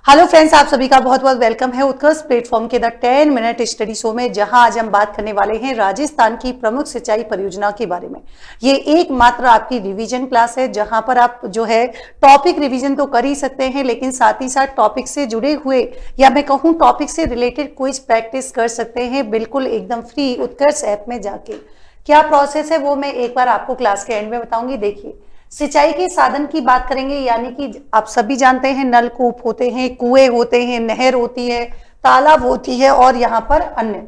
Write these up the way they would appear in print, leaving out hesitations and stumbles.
Hello friends, आप सभी का बहुत बहुत वेलकम है उत्कर्ष प्लेटफॉर्म के द 10 मिनट स्टडी शो में, जहां आज हम बात करने वाले हैं राजस्थान की प्रमुख सिंचाई परियोजना के बारे में। ये एकमात्र आपकी रिवीजन क्लास है जहां पर आप जो है टॉपिक रिवीजन तो कर ही सकते हैं, लेकिन साथ ही साथ टॉपिक से जुड़े हुए या मैं कहूँ टॉपिक से रिलेटेड क्विज प्रैक्टिस कर सकते हैं बिल्कुल एकदम फ्री उत्कर्ष ऐप में जाके। क्या प्रोसेस है वो मैं एक बार आपको क्लास के एंड में बताऊंगी। देखिए, सिंचाई के साधन की बात करेंगे, यानी कि आप सभी जानते हैं नलकूप होते हैं, कुएं होते हैं, नहर होती है, तालाब होती है और यहाँ पर अन्य।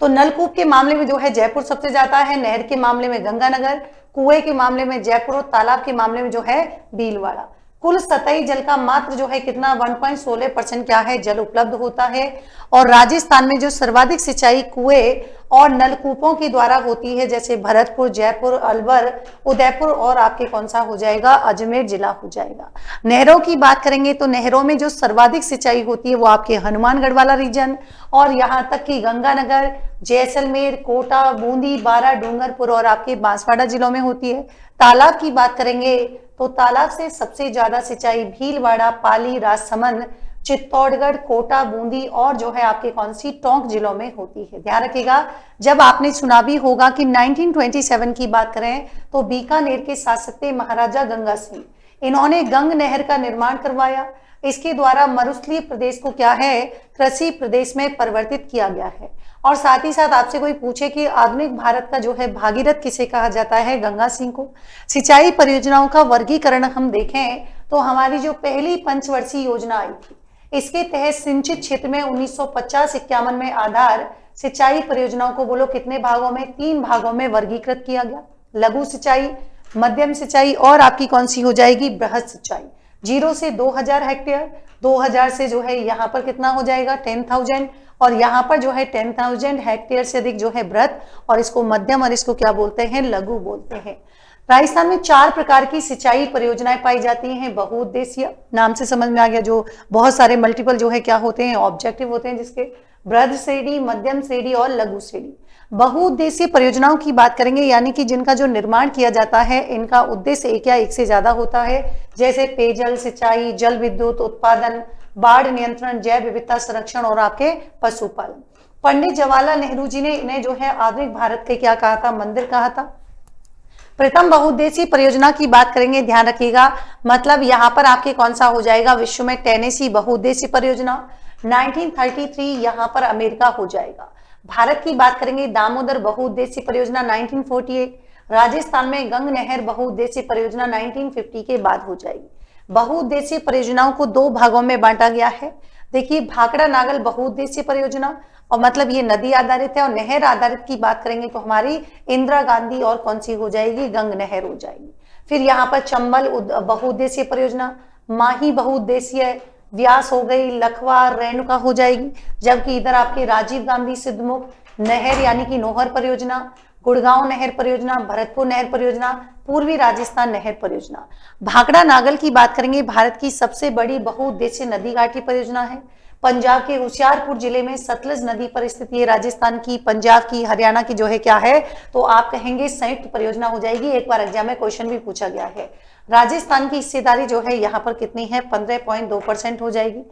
तो नलकूप के मामले में जो है जयपुर सबसे ज्यादा है, नहर के मामले में गंगानगर, कुएं के मामले में जयपुर और तालाब के मामले में जो है भीलवाड़ा। कुल सतही जल का मात्र जो है कितना 1.16% क्या है जल उपलब्ध होता है। और राजस्थान में जो सर्वाधिक सिंचाई कुएं और नलकूपों के द्वारा होती है, जैसे भरतपुर, जयपुर, अलवर, उदयपुर और आपके कौन सा हो जाएगा, अजमेर जिला हो जाएगा। नहरों की बात करेंगे तो नहरों में जो सर्वाधिक सिंचाई होती है वो आपके हनुमानगढ़ वाला रीजन और यहाँ तक कि गंगानगर, जैसलमेर, कोटा, बूंदी, बारा, डूंगरपुर और आपके बांसवाड़ा जिलों में होती है। तालाब की बात करेंगे तो तालाब से सबसे ज्यादा सिंचाई भीलवाड़ा, पाली, राजसमंद, चित्तौड़गढ़, कोटा, बूंदी और जो है आपके कौन सी टोंक जिलों में होती है। ध्यान रखिएगा, जब आपने सुना भी होगा कि 1927 की बात करें तो बीकानेर के शासक थे महाराजा गंगा सिंह। इन्होंने गंग नहर का निर्माण करवाया। इसके द्वारा मरुस्थलीय प्रदेश को क्या है, कृषि प्रदेश में परिवर्तित किया गया है। और साथ ही साथ आपसे कोई पूछे कि आधुनिक भारत का जो है भागीरथ किसे कहा जाता है, गंगा सिंह को। सिंचाई परियोजनाओं का वर्गीकरण हम देखें तो हमारी जो पहली पंचवर्षीय योजना आई थी, इसके तहत सिंचित क्षेत्र में 1950-51 में आधार सिंचाई परियोजनाओं को बोलो कितने भागों में, 3 भागों में वर्गीकृत किया गया। लघु सिंचाई, मध्यम सिंचाई और आपकी कौन सी हो जाएगी, बृहद सिंचाई। 0 से 2000 हेक्टेयर, 2000 से जो है यहाँ पर कितना हो जाएगा 10,000 और यहाँ पर जो है 10,000 हेक्टेयर से अधिक जो है बृहद, और इसको मध्यम और इसको क्या बोलते हैं, लघु बोलते हैं। राजस्थान में 4 प्रकार की सिंचाई परियोजनाएं पाई जाती हैं। बहुउद्देशीय, नाम से समझ में आ गया, जो बहुत सारे मल्टीपल जो है क्या होते हैं, ऑब्जेक्टिव होते हैं, जिसके बृहद श्रेणी, मध्यम श्रेणी और लघु श्रेणी। बहुउद्देशीय परियोजनाओं की बात करेंगे, यानी कि जिनका जो निर्माण किया जाता है इनका उद्देश्य एक या एक से ज्यादा होता है, जैसे पेयजल सिंचाई, जल विद्युत उत्पादन, बाढ़ नियंत्रण, जैव विविधता संरक्षण और आपके पशुपालन। पंडित जवाहरलाल नेहरू जी ने इन्हें जो है आधुनिक भारत के क्या कहा था, मंदिर कहा था। प्रथम बहुउद्देशीय परियोजना की बात करेंगे, ध्यान रखिएगा, मतलब यहाँ पर आपके कौन सा हो जाएगा, विश्व में टेनेसी बहुउद्देशीय परियोजना 1933 यहाँ पर अमेरिका हो जाएगा। भारत की बात करेंगे, दामोदर बहुउद्देशीय परियोजना 1948, राजस्थान में गंग नहर बहुउद्देशीय परियोजना 1950 के बाद हो जाएगी। बहुउद्देशीय परियोजनाओं को 2 भागों में बांटा गया है। देखिए, भाखड़ा नागल बहुउद्देशीय परियोजना, और मतलब ये नदी आधारित है, और नहर आधारित की बात करेंगे तो हमारी इंदिरा गांधी और कौन सी हो जाएगी, गंग नहर हो जाएगी। फिर यहाँ पर चंबल बहुउद्देशीय परियोजना, माही बहुउद्देशीय, व्यास हो गई, लखवा, रेणुका हो जाएगी। जबकि इधर आपके राजीव गांधी सिद्धमुख नहर यानी कि नोहर परियोजना, गुड़गांव नहर परियोजना, भरतपुर नहर परियोजना, पूर्वी राजस्थान नहर परियोजना। भाखड़ा नागल की बात करेंगे, भारत की सबसे बड़ी बहुउद्देशीय नदी घाटी परियोजना है। पंजाब के होशियारपुर जिले में सतलज नदी पर स्थित है। राजस्थान की, पंजाब की, हरियाणा की जो है क्या है, तो आप कहेंगे संयुक्त परियोजना हो जाएगी। एक बार एग्जाम में क्वेश्चन भी पूछा गया है। राजस्थान की हिस्सेदारी जो है यहाँ पर कितनी है, 15.2% हो जाएगी।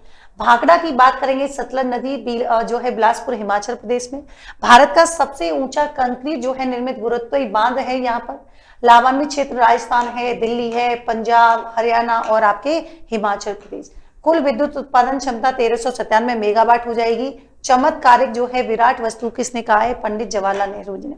भाखड़ा की बात करेंगे, सतलज नदी जो है बिलासपुर हिमाचल प्रदेश में। भारत का सबसे ऊंचा कंक्रीट जो है निर्मित गुरुत्वीय बांध है यहाँ पर। लावान्वित क्षेत्र राजस्थान है, दिल्ली है, पंजाब, हरियाणा और आपके हिमाचल प्रदेश। कुल विद्युत उत्पादन क्षमता 1397 मेगावाट हो जाएगी। चमत्कारिक जो है विराट वस्तु किसने कहा है, पंडित जवाहरलाल नेहरू जी ने।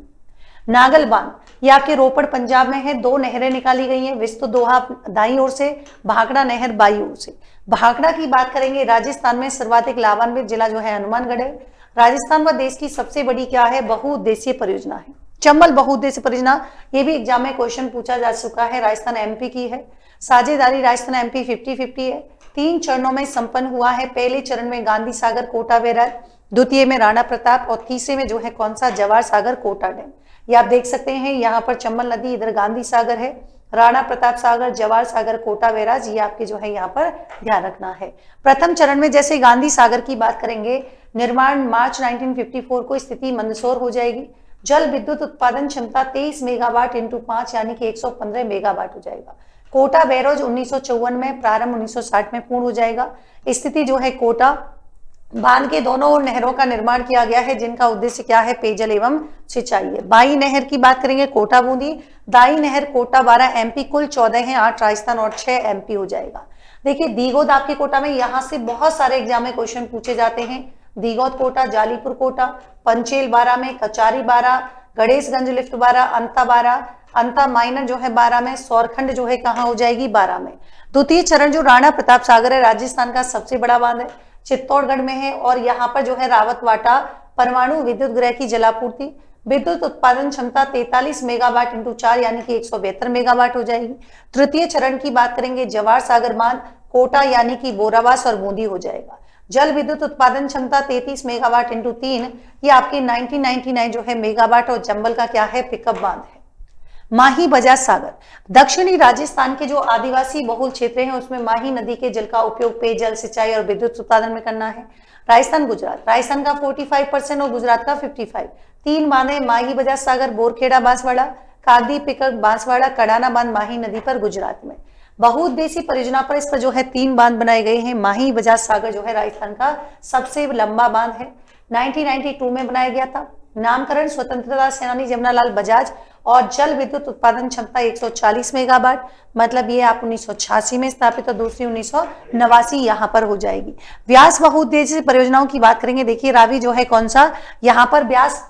नागल बांध, ये आपके रोपड़ पंजाब में है। 2 नहरें निकाली गई हैं, विस्तु दोहा दाईं ओर से, भाखड़ा नहर बाईं ओर से। भाखड़ा की बात करेंगे, राजस्थान में सर्वाधिक लाभान्वित जिला जो है हनुमानगढ़ है। राजस्थान व देश की सबसे बड़ी क्या है, बहुउद्देशीय परियोजना है। चंबल बहुउद्देशीय परियोजना, ये भी एग्जाम में क्वेश्चन पूछा जा चुका है, राजस्थान एमपी की है। साझेदारी राजस्थान एमपी 50-50 है। 3 चरणों में संपन्न हुआ है। पहले चरण में गांधी सागर कोटा बैराज, द्वितीय में राणा प्रताप और तीसरे में जो है कौन सा, जवाहर सागर कोटा डैम। ये आप देख सकते हैं, यहाँ पर चंबल नदी, इधर गांधी सागर है, राणा प्रताप सागर, जवाहर सागर, कोटा बैराज, ये आपके जो है यहाँ पर ध्यान रखना है। प्रथम चरण में जैसे गांधी सागर की बात करेंगे, निर्माण मार्च 1954 को, स्थिति मंदसौर हो जाएगी। जल विद्युत उत्पादन क्षमता 23 मेगावाट इंटू 5 यानी कि 115 मेगावाट हो जाएगा। कोटा बैराज 1954 में, प्रारंभ 1960 में पूर्ण हो जाएगा। स्थिति जो है कोटा बांध के दोनों ओर नहरों का निर्माण किया गया है, जिनका उद्देश्य क्या है, पेयजल एवं सिंचाई है। बाई नहर की बात करेंगे, कोटा बूंदी। दाई नहर कोटा 12 एमपी, कुल 14 है, 8 राजस्थान और 6 एमपी हो जाएगा। देखिए दीगोद आपके कोटा में, यहां से बहुत सारे एग्जाम में क्वेश्चन पूछे जाते हैं। दीगोद कोटा, जालीपुर कोटा, पंचेल 12 में, कचारी 12, गणेशगंज लिफ्ट 12, अंता 12, अंता माइनर जो है 12 में, सौरखंड जो है कहाँ हो जाएगी, 12 में। द्वितीय चरण जो राणा प्रताप सागर है, राजस्थान का सबसे बड़ा बांध है, चित्तौड़गढ़ में है। और यहाँ पर जो है रावतवाटा परमाणु विद्युत गृह की जलापूर्ति, विद्युत उत्पादन क्षमता 43 मेगावाट इंटू 4 यानी कि 172 मेगावाट हो जाएगी। तृतीय चरण की बात करेंगे, जवाहर सागर बांध कोटा यानी कि बोरावास और बूंदी हो जाएगा। जल विद्युत उत्पादन क्षमता 33 मेगावाट इंटू 3, ये आपकी 1999 जो है मेगावाट, और चंबल का क्या है, पिकअप बांध है। माही बजाज सागर, दक्षिणी राजस्थान के जो आदिवासी बहुल क्षेत्र हैं उसमें माही नदी के जल का उपयोग पेयजल, सिंचाई और विद्युत उत्पादन में करना है। राजस्थान गुजरात, राजस्थान का 45% और गुजरात का 55। 3 बांधे, माही बजाज सागर, बोरखेड़ा बांसवाड़ा, कागदी पिकअप बांसवाड़ा, कडाना बांध माही नदी पर गुजरात में। बहुउद्देशीय परियोजना पर इस पर जो है 3 बांध बनाए गए हैं। माही बजाज सागर जो है राजस्थान का सबसे लंबा बांध है, 1992 में बनाया गया था। नामकरण स्वतंत्रता सेनानी जमनालाल बजाज, और जल विद्युत उत्पादन क्षमता 140 मेगावाट, मतलब ये आप 1986 में स्थापित और दूसरी 1989 यहाँ पर हो जाएगी। व्यास बहुउद्देशीय परियोजनाओं की बात करेंगे, देखिए रावी जो है कौन सा, यहाँ पर व्यास,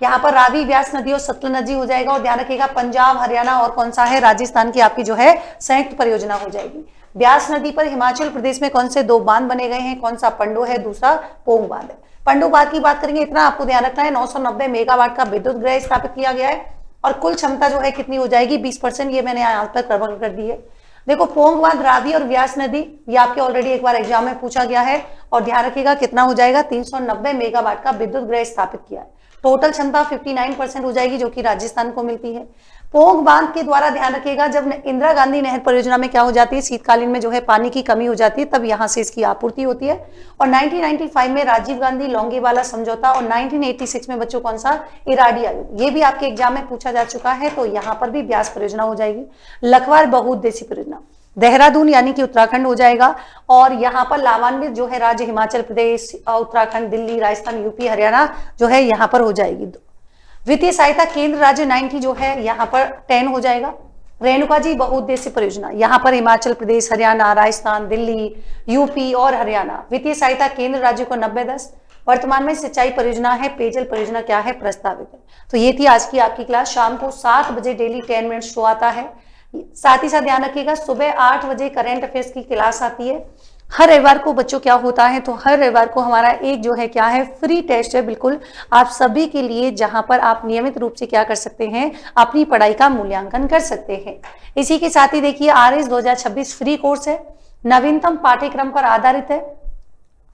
यहाँ पर रावी व्यास नदी और सतलुज नदी हो जाएगा। और ध्यान रखिएगा पंजाब, हरियाणा और कौन सा है, राजस्थान की आपकी जो है संयुक्त परियोजना हो जाएगी। व्यास नदी पर हिमाचल प्रदेश में कौन से 2 बांध बने गए हैं, कौन सा, पंडो है, दूसरा पोंग बांध है। पंडो बांध की बात करेंगे, इतना आपको ध्यान रखना है, 990 मेगावाट का विद्युत गृह स्थापित किया गया है, और कुल क्षमता जो है कितनी हो जाएगी, 20%, ये मैंने यहाँ पर कवर कर दी है। देखो पोंग बांध, रावी और व्यास नदी, ये आपके ऑलरेडी एक बार एग्जाम में पूछा गया है, और ध्यान रखिएगा कितना हो जाएगा, 390 मेगावाट का विद्युत गृह स्थापित किया है। टोटल क्षमता 59% हो जाएगी, जो कि राजस्थान को मिलती है। पोंग बांध के द्वारा ध्यान रखिएगा, जब इंदिरा गांधी नहर परियोजना में क्या हो जाती है, शीतकालीन में जो है पानी की कमी हो जाती है, तब यहाँ से इसकी आपूर्ति होती है। और 1995 में राजीव गांधी लोंगेवाला समझौता, और 1986 में बच्चों कौन सा, इराडी आयोग, ये भी आपके एग्जाम में पूछा जा चुका है, तो यहाँ पर भी व्यास परियोजना हो जाएगी। लखवार बहुउद्देशीय परियोजना, देहरादून यानी कि उत्तराखंड हो जाएगा, और यहाँ पर लाभान्वित जो है राज्य हिमाचल प्रदेश, उत्तराखंड, दिल्ली, राजस्थान, यूपी, हरियाणा जो है यहाँ पर हो जाएगी। वित्तीय सहायता केंद्र राज्य 90 जो है यहाँ पर 10 हो जाएगा। रेणुका जी बहुउद्देशीय परियोजना, यहाँ पर हिमाचल प्रदेश, हरियाणा, राजस्थान, दिल्ली, यूपी और हरियाणा। वित्तीय सहायता केंद्र राज्य को 90-10। वर्तमान में सिंचाई परियोजना है, पेयजल परियोजना क्या है, प्रस्तावित है। तो ये थी आज की आपकी क्लास। शाम को 7 बजे डेली 10 मिनट शो आता है। साथ ही साथ ध्यान रखिएगा सुबह 8 बजे करंट अफेयर्स की क्लास आती है। हर रविवार को बच्चों क्या होता है, तो हर रविवार को हमारा एक जो है क्या है, फ्री टेस्ट है बिल्कुल आप सभी के लिए, जहां पर आप नियमित रूप से क्या कर सकते हैं, अपनी पढ़ाई का मूल्यांकन कर सकते हैं। इसी के साथ ही देखिए RS 2026 फ्री कोर्स है, नवीनतम पाठ्यक्रम पर आधारित है।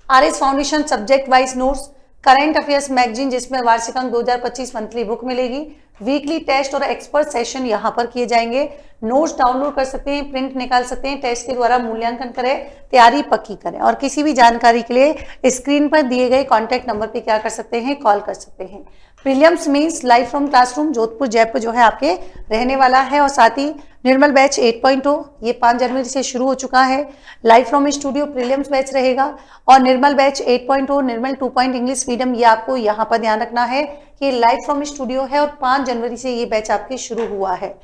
RS foundation subject wise notes, current affairs magazine जिसमें वार्षिक अंक 2025 मंथली बुक मिलेगी, वीकली टेस्ट और एक्सपर्ट सेशन यहाँ पर किए जाएंगे। नोट्स डाउनलोड कर सकते हैं, प्रिंट निकाल सकते हैं, टेस्ट के द्वारा मूल्यांकन करें, तैयारी पक्की करें। और किसी भी जानकारी के लिए स्क्रीन पर दिए गए कॉन्टैक्ट नंबर पे क्या कर सकते हैं, कॉल कर सकते हैं। Prelims means live from classroom Jodhpur Jaipur जो है आपके रहने वाला है। और साथ ही निर्मल बैच 8.0 ये 5 जनवरी से शुरू हो चुका है। Live from studio prelims batch रहेगा, और निर्मल बैच 8.0 निर्मल 2 इंग्लिश मीडियम, ये आपको यहाँ पर ध्यान रखना है कि लाइव फ्रॉम स्टूडियो है, और 5 जनवरी से ये बैच आपके शुरू हुआ है।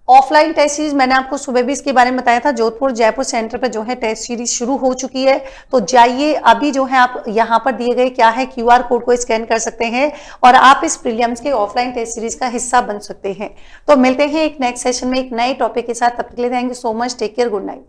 ऑफलाइन टेस्ट सीरीज मैंने आपको सुबह भी इसके बारे में बताया था, जोधपुर जयपुर सेंटर पर जो है टेस्ट सीरीज शुरू हो चुकी है। तो जाइए अभी जो है आप यहाँ पर दिए गए क्या है QR कोड को स्कैन कर सकते हैं, और आप इस प्रीलिम्स के ऑफलाइन टेस्ट सीरीज का हिस्सा बन सकते हैं। तो मिलते हैं एक नेक्स्ट सेशन में एक नए टॉपिक के साथ, तब तक के लिए thank you so much, take care, good night.